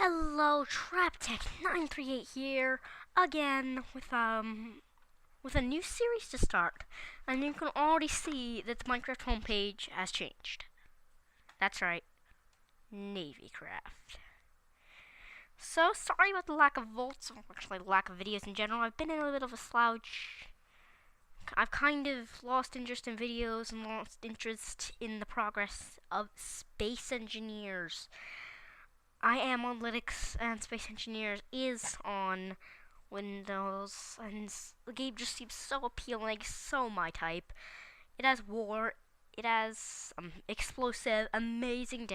Hello, TrapTech938 here again with a new series to start, and you can already see that the Minecraft homepage has changed. That's right, Navy Craft. So sorry about the lack of volts, or actually lack of videos in general. I've been in a bit of a slouch. I've kind of lost interest in videos and lost interest in the progress of Space Engineers. I am on Linux, and Space Engineers is on Windows, and the game just seems so appealing, so my type. It has war, it has explosive, amazing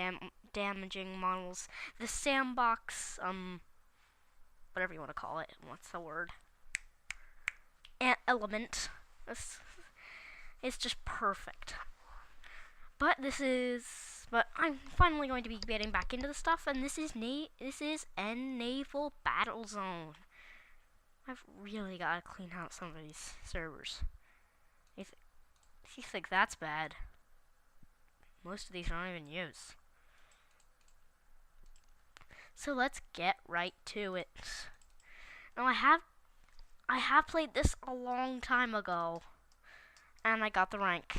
damaging models. The sandbox, whatever you want to call it, what's the word? Element. It's just perfect. But I'm finally going to be getting back into the stuff, and this is a naval battle zone. I've really got to clean out some of these servers. If you think that's bad, most of these aren't even used. So let's get right to it. Now I have played this a long time ago, and I got the rank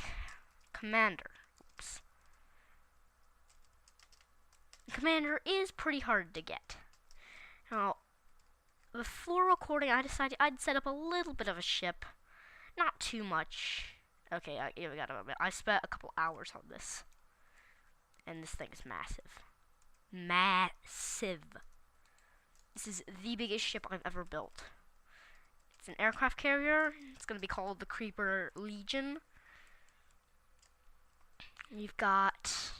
Commander. Oops. Commander is pretty hard to get. Now, before recording, I decided I'd set up a little bit of a ship. Not too much. Okay, I spent a couple hours on this. And this thing is massive. Massive. This is the biggest ship I've ever built. It's an aircraft carrier. It's going to be called the Creeper Legion. You've got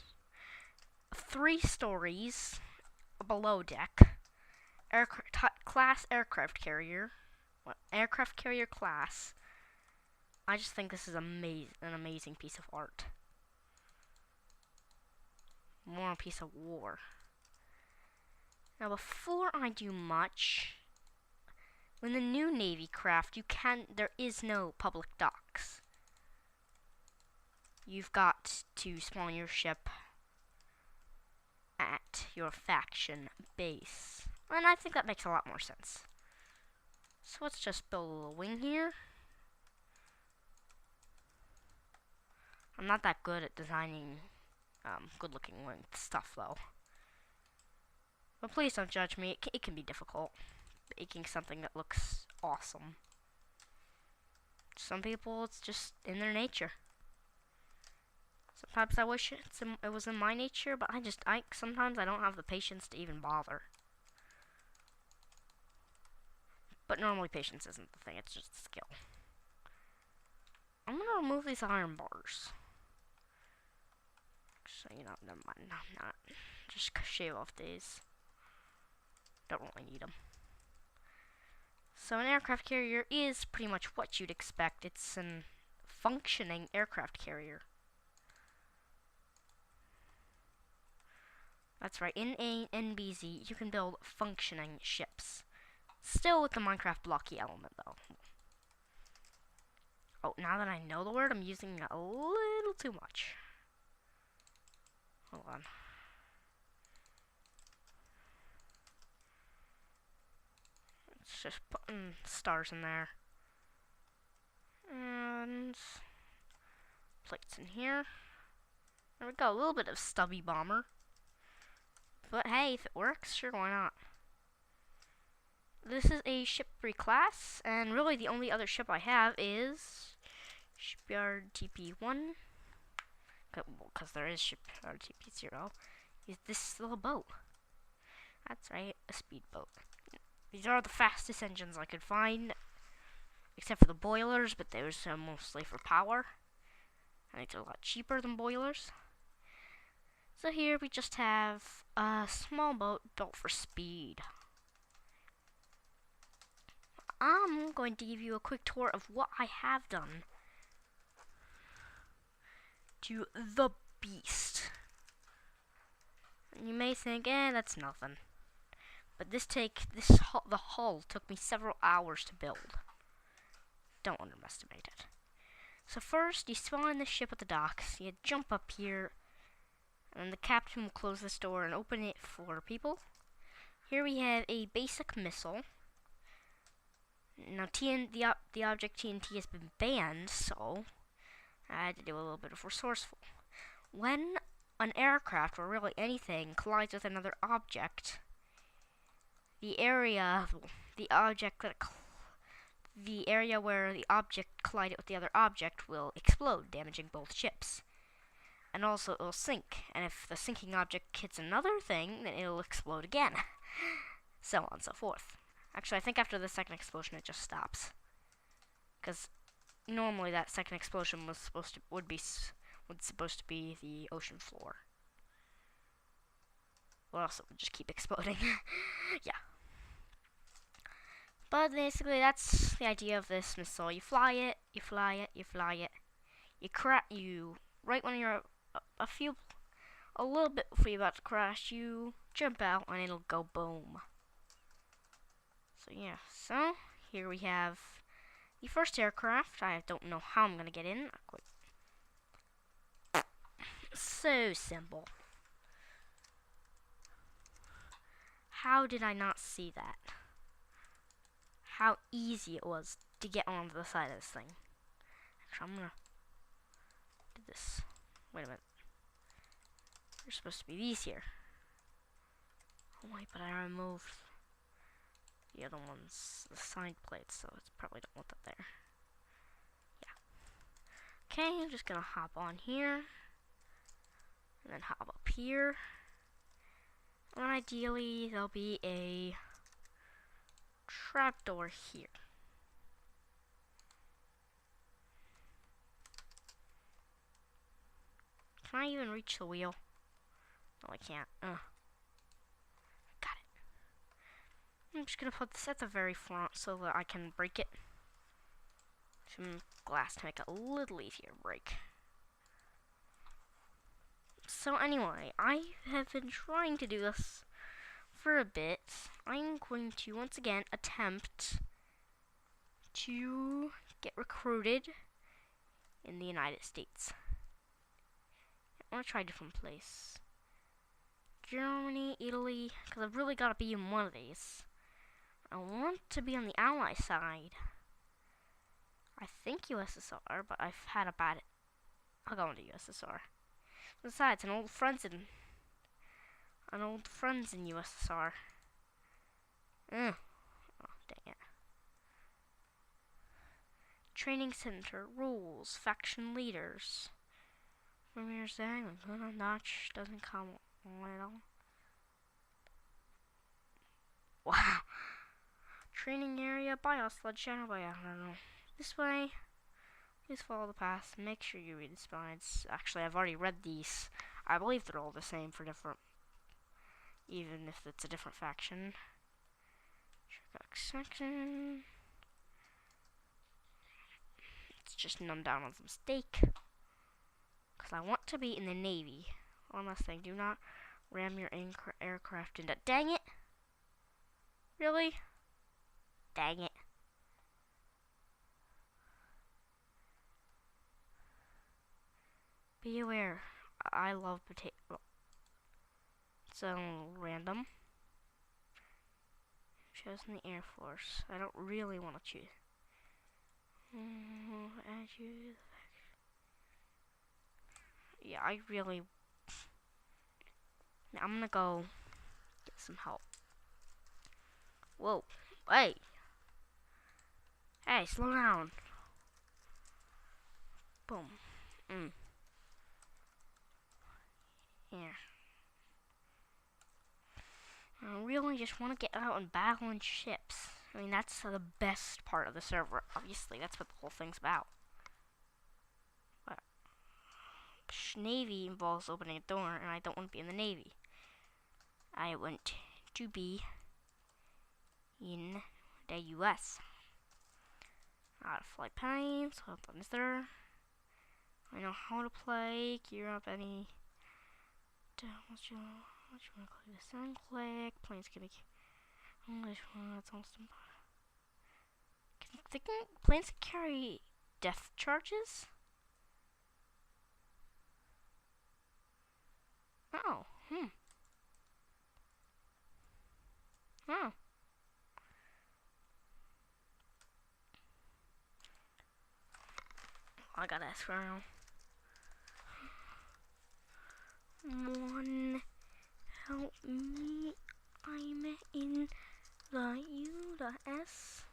3 stories below deck. Class aircraft carrier. Aircraft carrier class. I just think this is an amazing piece of art. More a piece of war. Now, before I do much, in the new Navy craft, there is no public docks. You've got to spawn your ship at your faction base. And I think that makes a lot more sense. So let's just build a little wing here. I'm not that good at designing good looking wing stuff though. But please don't judge me, it can be difficult making something that looks awesome. Some people, it's just in their nature. Sometimes I wish it was in my nature, but sometimes I don't have the patience to even bother. But normally patience isn't the thing, it's just skill. I'm gonna remove these iron bars. So, never mind, I'm not. Just shave off these. Don't really need them. So an aircraft carrier is pretty much what you'd expect. It's a functioning aircraft carrier. That's right, in a NBZ, you can build functioning ships. Still with the Minecraft blocky element, though. Oh, now that I know the word, I'm using it a little too much. Hold on. It's just putting stars in there. And plates in here. There we go, a little bit of stubby bomber. But hey, if it works, sure, why not? This is a shipbuilder class, and really the only other ship I have is Shipyard TP1. Because there is Shipyard TP0. Is this little boat. That's right, a speedboat. These are the fastest engines I could find, except for the boilers, but those are mostly for power. And it's a lot cheaper than boilers. So here we just have a small boat built for speed. I'm going to give you a quick tour of what I have done to the beast. And you may think, that's nothing. But the hull took me several hours to build. Don't underestimate it. So first, you spawn the ship at the docks. You jump up here, and the captain will close this door and open it for people. here we have a basic missile. Now the object TNT has been banned, so I had to do a little bit of resourceful. When an aircraft, or really anything, collides with another object, the area where the object collided with the other object will explode, damaging both ships. And also, it will sink. And if the sinking object hits another thing, then it'll explode again. So on and so forth. Actually, I think after the second explosion, it just stops. Because normally that second explosion was supposed to be the ocean floor. Or else it would just keep exploding. Yeah. But basically, that's the idea of this missile. You fly it, you fly it, you fly it. Right when you're a little bit before you're about to crash, you jump out and it'll go boom. So yeah, so here we have the first aircraft. I don't know how I'm gonna get in. So simple. How did I not see that? How easy it was to get onto the side of this thing. Actually, I'm gonna do this. Wait a minute. There's supposed to be these here. Oh wait, but I removed the other ones, the side plates, so it's probably don't want that there. Yeah. Okay, I'm just gonna hop on here. And then hop up here. And ideally, there'll be a trapdoor here. Can I even reach the wheel? No, I can't. Got it. I'm just gonna put this at the very front so that I can break it. Some glass to make it a little easier to break. So anyway, I have been trying to do this for a bit. I'm going to once again attempt to get recruited in the United States. I want to try a different place. Germany, Italy, because I've really got to be in one of these. I want to be on the Ally side. I think USSR, but I've had a bad... I'll go into USSR. Besides, an old friend's in USSR. Oh, dang it. Training center, rules, faction leaders. Premier saying, notch doesn't come on at all. Wow. Training area, biosledge channel, I don't know. This way. Please follow the path. Make sure you read the spines. Actually, I've already read these. I believe they're all the same for different, even if it's a different faction. Section. Let's just numb down on some steak. Because I want to be in the Navy. One last thing. Do not ram your aircraft into... Dang it! Really? Dang it. Be aware, I love potato. So, random. Chosen the Air Force. I don't really want to choose. Yeah, I really... I'm gonna go get some help. Whoa. Hey! Hey, slow down. Boom. Yeah. I really just want to get out and battle in ships. I mean, that's the best part of the server. Obviously, that's what the whole thing's about. But Navy involves opening a door, and I don't want to be in the Navy. I want to be in the U.S. How to fly planes, what is there? I know how to play, gear up any... What you want to click this and click, planes can be... English one, that's almost impossible. Planes carry death charges? Oh, Huh. I gotta ask around. One, help me. I'm in the U, the S.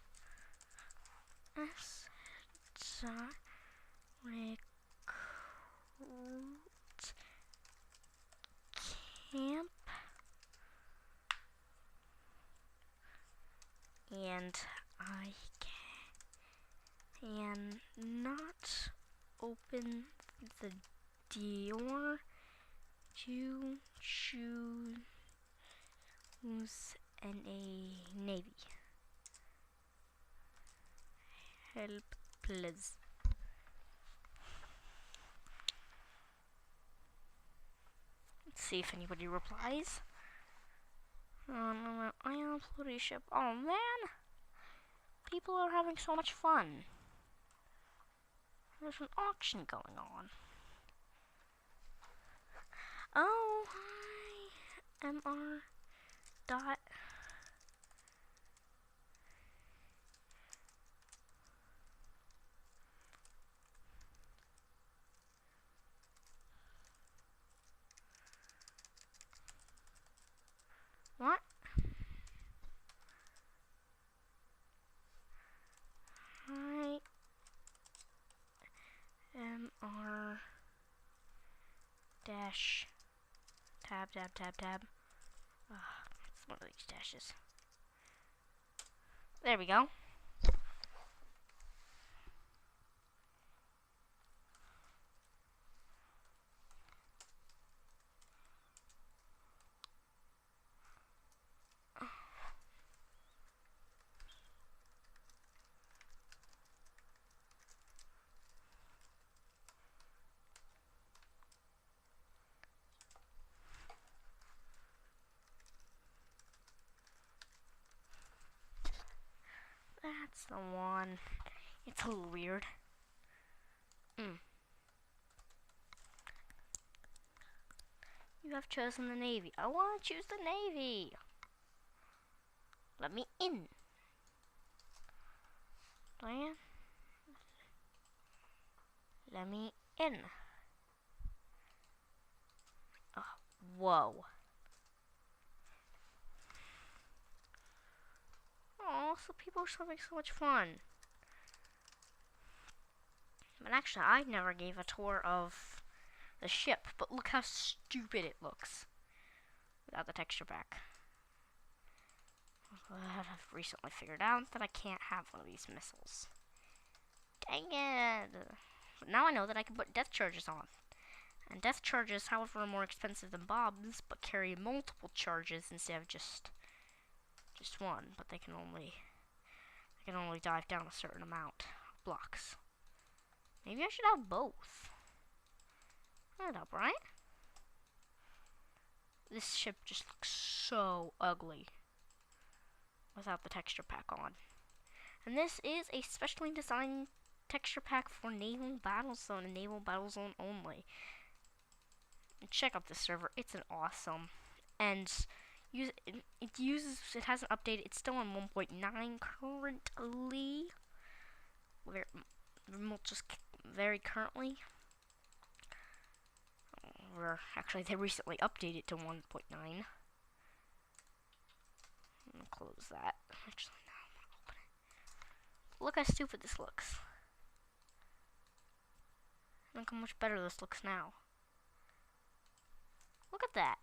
Recruit camp. And I cannot open the door to choose a navy. Help, please. Let's see if anybody replies. I am a ship. Oh man! People are having so much fun. There's an auction going on. Oh, hi, MR. Dot. What? Hi, MR. Dash. Tab. It's one of these dashes. There we go. That's the one. It's a little weird. You have chosen the Navy. I want to choose the Navy. Let me in. Diane? Let me in. Oh, whoa. Oh, so people are having so much fun. But actually, I never gave a tour of the ship, but look how stupid it looks without the texture pack. I've recently figured out that I can't have one of these missiles. Dang it! But now I know that I can put death charges on. And death charges, however, are more expensive than bombs, but carry multiple charges instead of just one. But they can only dive down a certain amount of blocks. Maybe I should have both. That'd help, right? This ship just looks so ugly without the texture pack on. And this is a specially designed texture pack for Naval Battle Zone and Naval Battle Zone only. And check out this server, it's an awesome. And it hasn't updated, it's still on 1.9 currently. Just very currently. Actually, they recently updated to 1.9. I'm gonna close that. Actually, no, I'm gonna open it. Look how stupid this looks. Look how much better this looks now. Look at that.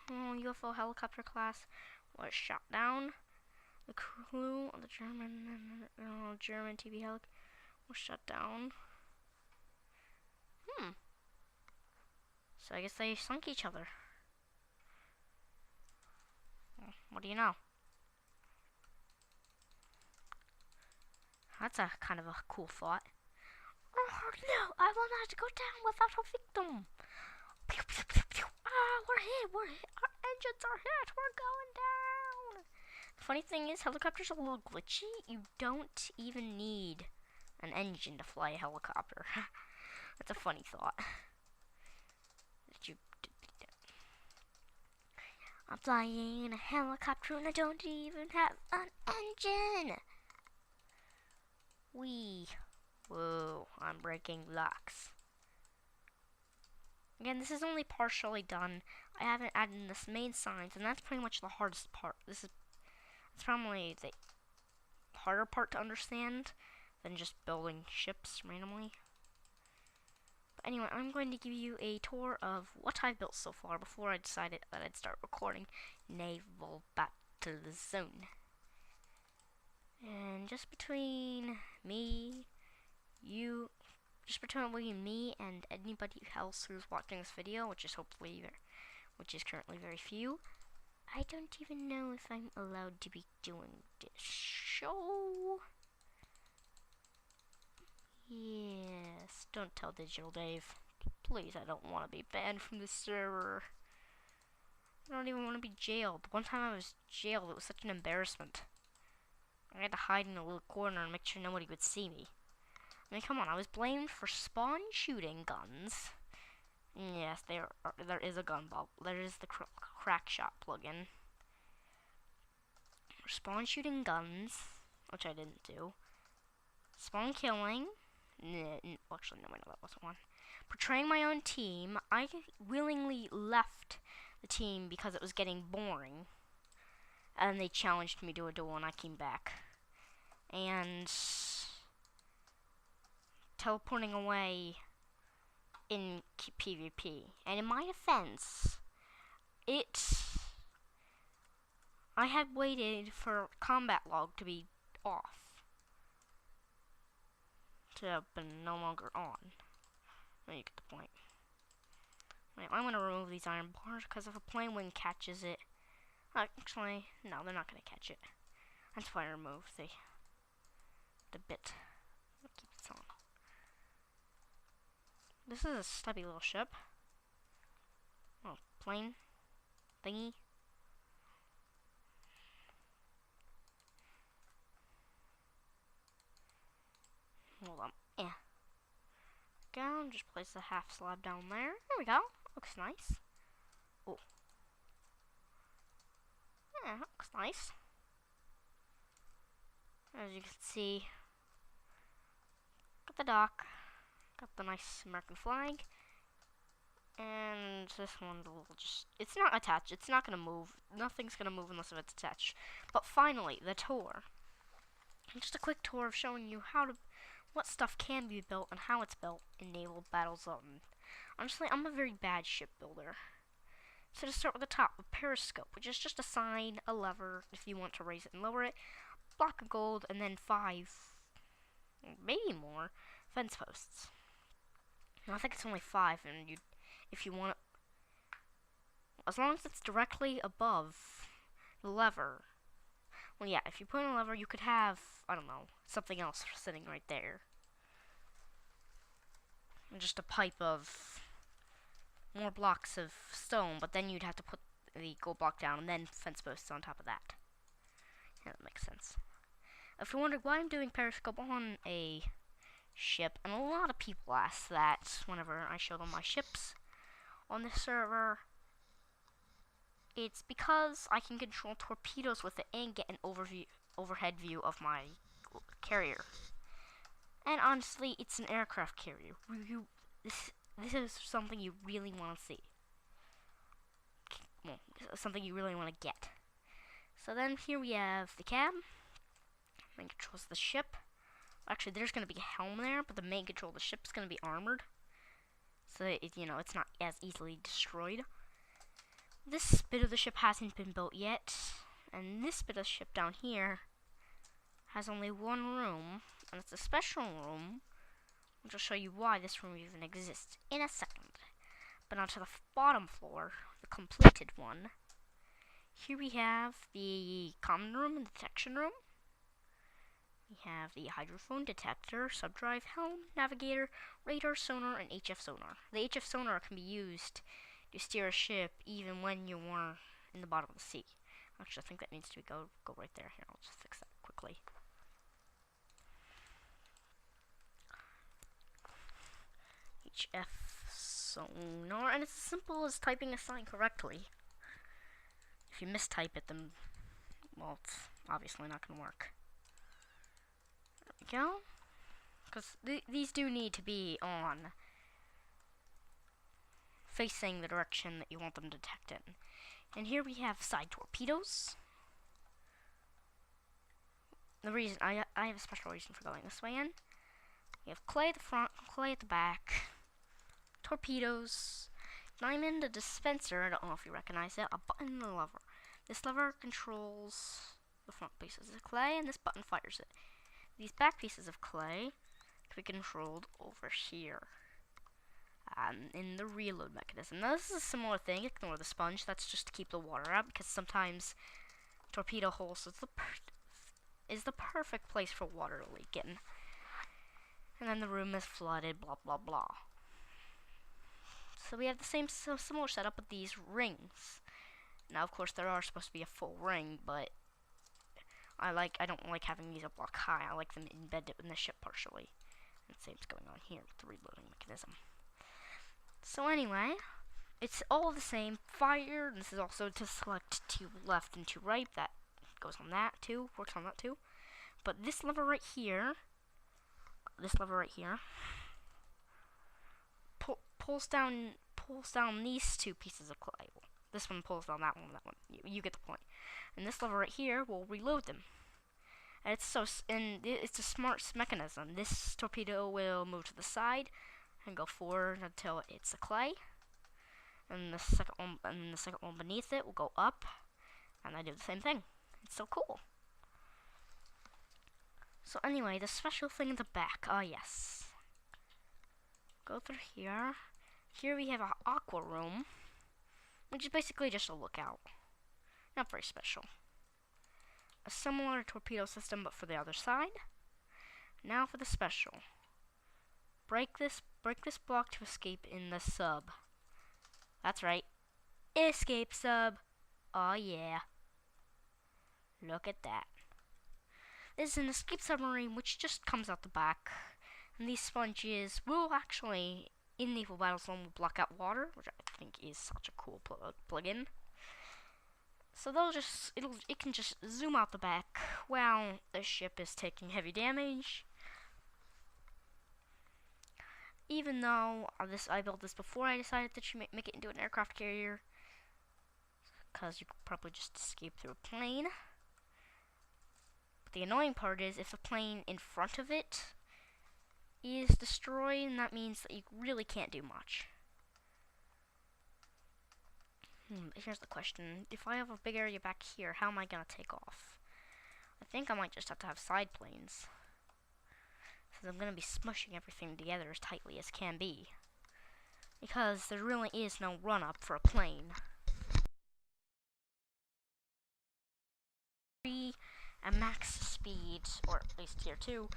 UFO helicopter class was shot down. The crew of the German TV helicopter was shut down. So I guess they sunk each other. Well, what do you know? That's a kind of a cool thought. Oh no, I will not go down without a victim. Pew, pew, pew, pew. Ah, we're hit. Our engines are hit. We're going down. The funny thing is, helicopters are a little glitchy. You don't even need an engine to fly a helicopter. That's a funny thought. That you I'm flying in a helicopter and I don't even have an engine. Wee. Whoa, I'm breaking locks. Again, this is only partially done. I haven't added in this main signs, and that's pretty much the hardest part. It's probably the harder part to understand than just building ships randomly. But anyway, I'm going to give you a tour of what I've built so far before I decided that I'd start recording Naval Battle Zone. And just between me, between me and anybody else who's watching this video, which is currently very few, I don't even know if I'm allowed to be doing this show. Yes, don't tell Digital Dave. Please, I don't want to be banned from the server. I don't even want to be jailed. One time I was jailed, it was such an embarrassment. I had to hide in a little corner and make sure nobody would see me. I mean, come on, I was blamed for spawn shooting guns. Yes, there is a gun bubble. There is the crack shot plugin. Spawn shooting guns, which I didn't do. Spawn killing. Actually, no, that wasn't one. Portraying my own team. I willingly left the team because it was getting boring. And they challenged me to a duel and I came back. And teleporting away in PvP. And in my defense, I had waited for combat log to be off. To have been no longer on. Now you get the point. Right, I'm gonna remove these iron bars because if a plane wing catches it, actually, no, they're not gonna catch it. That's why I removed the bit. I'll keep this on. This is a stubby little ship. Oh, plane thingy. Hold on. Yeah. Go, just place the half slab down there. There we go. Looks nice. Oh. Yeah, looks nice. As you can see, got the dock, got the nice American flag, and this one's a little it's not attached, it's not gonna move, nothing's gonna move unless it's attached. But finally, the tour. Just a quick tour of showing you what stuff can be built and how it's built in Naval Battle Zone. Honestly, I'm a very bad ship builder. So to start with the top, a periscope, which is just a sign, a lever, if you want to raise it and lower it, block of gold, and then 5, maybe more, fence posts. Now, I think it's only 5, and if you want, as long as it's directly above the lever. Well, yeah, if you put in a lever, you could have, I don't know, something else sitting right there. And just a pipe of more blocks of stone, but then you'd have to put the gold block down and then fence posts on top of that. Yeah, that makes sense. If you're wondering why I'm doing periscope on a ship, and a lot of people ask that whenever I show them my ships on this server, it's because I can control torpedoes with it and get an overhead view of my carrier. And honestly, it's an aircraft carrier. This is something you really want to see. Well, something you really want to get. So then here we have the cab. Main controls the ship. Actually, there's going to be a helm there, but the main control of the ship is going to be armored. So it's not as easily destroyed. This bit of the ship hasn't been built yet, and this bit of the ship down here has only one room, and it's a special room, which will show you why this room even exists in a second. But onto the bottom floor, the completed one, here we have the common room and detection room. We have the hydrophone, detector, subdrive, helm, navigator, radar, sonar, and HF sonar. The HF sonar can be used to steer a ship even when you are in the bottom of the sea. Actually, I think that needs to go right there. Here, I'll just fix that quickly. HF sonar, and it's as simple as typing a sign correctly. If you mistype it, then, well, it's obviously not going to work. There we go. Because these do need to be on, facing the direction that you want them to detect in. And here we have side torpedoes. The reason, I have a special reason for going this way in. We have clay at the front, clay at the back, torpedoes, diamond, a dispenser, I don't know if you recognize it, a button and a lever. This lever controls the front pieces of clay, and this button fires it. These back pieces of clay can be controlled over here. In the reload mechanism. Now this is a similar thing, ignore the sponge, that's just to keep the water out, because sometimes torpedo holes is the perfect place for water to leak in. And then the room is flooded, blah blah blah. So we have the similar setup with these rings. Now of course there are supposed to be a full ring, but I don't like having these a block high. I like them embedded in the ship partially. And the same's going on here with the reloading mechanism. So anyway, it's all the same. Fire, this is also to select to left and to right. That goes on that too, works on that too. But this lever right here, pulls down these two pieces of clay. This one pulls down that one, You get the point. And this lever right here will reload them. And it's a smart mechanism. This torpedo will move to the side and go forward until it hits the clay. And the second one beneath it will go up, and I do the same thing. It's so cool. So anyway, the special thing in the back. Yes. Go through here. Here we have an aqua room, which is basically just a lookout. Not very special. A similar torpedo system, but for the other side. Now for the special. Break this block to escape in the sub. That's right. Escape sub. Oh yeah. Look at that. This is an escape submarine which just comes out the back. And these sponges will actually, in naval battle zone, will block out water, which I think is such a cool plug-in. So it can just zoom out the back while the ship is taking heavy damage. Even though I built this before I decided to make it into an aircraft carrier, because you could probably just escape through a plane. But the annoying part is if the plane in front of it is destroyed, and that means that you really can't do much. Here's the question. If I have a big area back here, how am I going to take off? I think I might just have to have side planes. Because I'm going to be smushing everything together as tightly as can be. Because there really is no run-up for a plane. A max speed, or at least tier 2,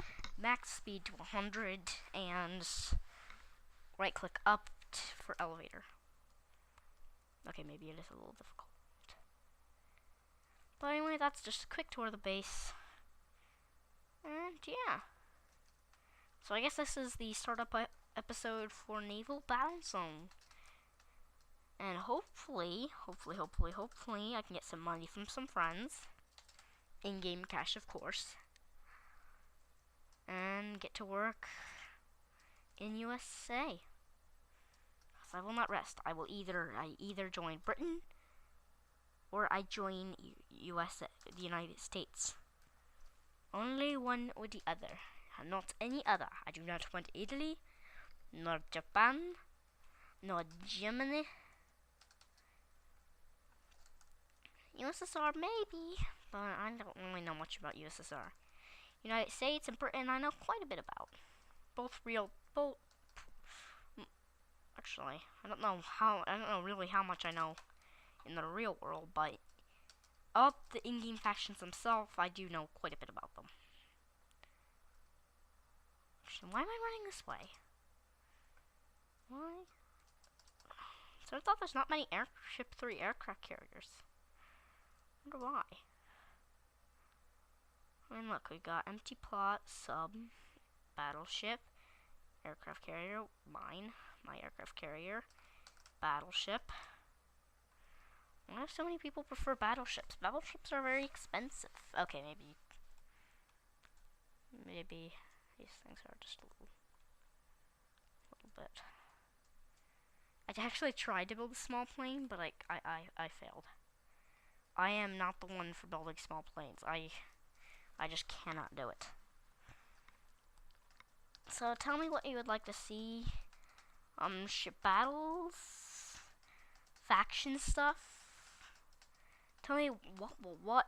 max speed to 100, and right-click up for elevator. Okay, maybe it is a little difficult. But anyway, that's just a quick tour of the base. And yeah. So I guess this is the startup episode for Naval Battle Zone. And hopefully, I can get some money from some friends. In-game cash, of course. And get to work in USA. I will not rest. I either join Britain or I join USA, the United States. Only one or the other, not any other. I do not want Italy, nor Japan, nor Germany. USSR maybe, but I don't really know much about USSR. United States and Britain I know quite a bit about. Actually, I don't know really how much I know in the real world, but of the in-game factions themselves, I do know quite a bit about them. Actually, why am I running this way? Why? So I thought there's not many Airship 3 aircraft carriers. I wonder why. I mean, look, we got empty plot, sub, battleship, aircraft carrier, my aircraft carrier, battleship, Why do so many people prefer battleships? Battleships are very expensive. Okay, maybe these things are just a little bit. I actually tried to build a small plane, but I failed. I am not the one for building small planes. I just cannot do it. So tell me what you would like to see. Ship battles, faction stuff. Tell me what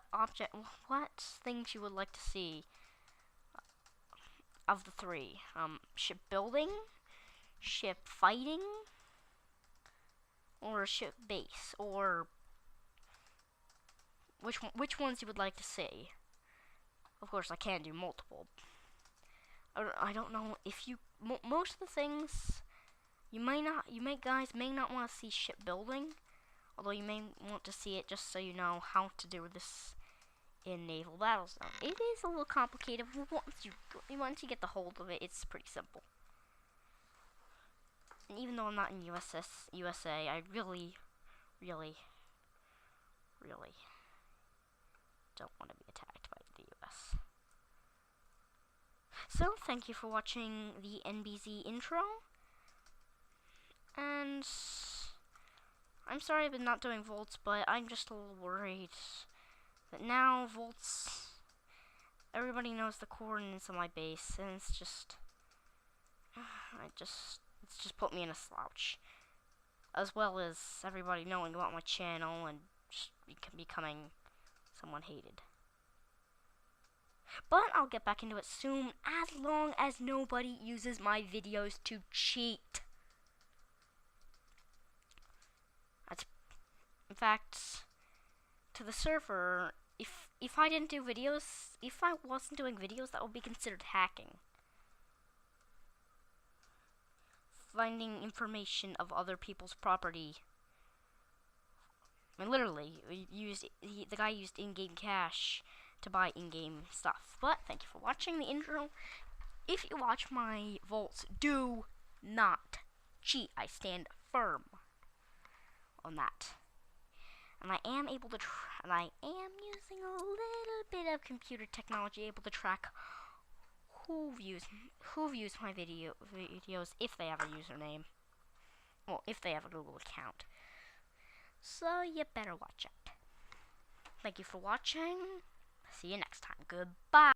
things you would like to see of the three. Ship building, ship fighting, or ship base, or which ones you would like to see. Of course, I can do multiple. I don't know if you most of the things you guys may not want to see ship building, although you may want to see it just so you know how to do this in naval battles. It is a little complicated. Once you get the hold of it, it's pretty simple. And even though I'm not in USA, I really don't want to be attacked by the US. So, thank you for watching the NBZ intro. And I'm sorry I've been not doing Volts, but I'm just a little worried that now Volts, everybody knows the coordinates of my base, and it's just put me in a slouch. As well as everybody knowing about my channel and just becoming someone hated. But I'll get back into it soon, as long as nobody uses my videos to cheat. In fact, to the server, if I didn't do videos, if I wasn't doing videos, that would be considered hacking. Finding information of other people's property. I mean, literally, the guy used in-game cash to buy in-game stuff. But thank you for watching the intro. If you watch my Volts, do not cheat. I stand firm on that. And I am able to, and I am using a little bit of computer technology, able to track who views my videos if they have a username. Well, if they have a Google account. So you better watch out. Thank you for watching. See you next time. Goodbye.